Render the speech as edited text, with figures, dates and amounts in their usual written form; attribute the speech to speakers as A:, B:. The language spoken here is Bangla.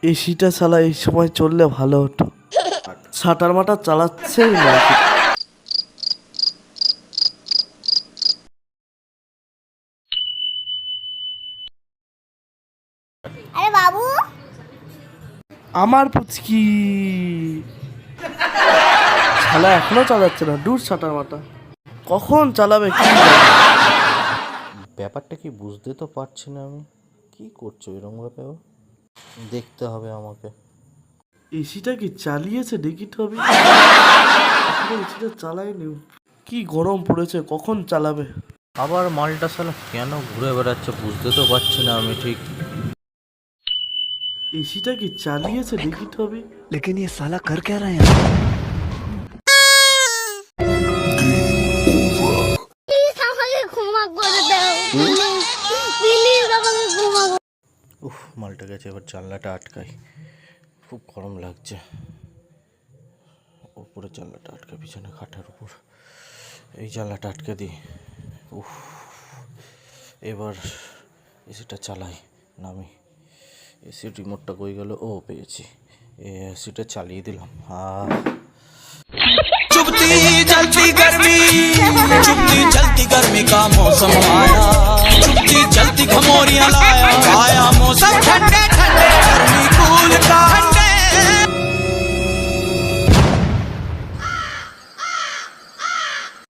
A: এসিটা চালা এই সময় চললে ভালো হতো। সাটার মাটা চালাচ্ছেই না।
B: আরে বাবু,
A: আমার পুচকি শালা এখনো চালাচ্ছে না, দূর সাটার মাটা কখন চালাবে কি জানি।
C: ব্যাপারটা কি বুঝতে তো পারছি না আমি। কি করছো এরকম ভাবে? দেখতে হবে আমাকে।
A: এসিটা কি চালিয়েছে দেখি তো আমি। এসিটা চালায়নি, কি গরম পড়েছে, কখন চালাবে।
C: আবার মালটা শালা কেন ঘুরে বেড়াচ্ছে বুঝতে তো পারছি না আমি ঠিক।
A: এসিটা কি চালিয়েছে দেখি তো আমি।
D: लेकिन ये साला कर क्या रहे हैं?
B: প্লিজ আমাকে ক্ষমা করে দাও, প্লিজ আমাকে ক্ষমা করে।
C: উফ, মালটা গেছে, এবার জানলাটা আটকাই। খুব গরম লাগছে। উপরে জানলাটা আটকা, পিছনে খাটার উপর এই জানলাটা আটকে দিই। উফ, এবার এসিটা চালাই। নামি, এসির রিমোটটা কই গেল? ও পেয়েছি, এসিটা চালিয়ে দিলাম।
E: चुभती जलती गर्मी, चुभती जलती गर्मी का मौसम आया, चुभती जलती खमोरियां लाया, आया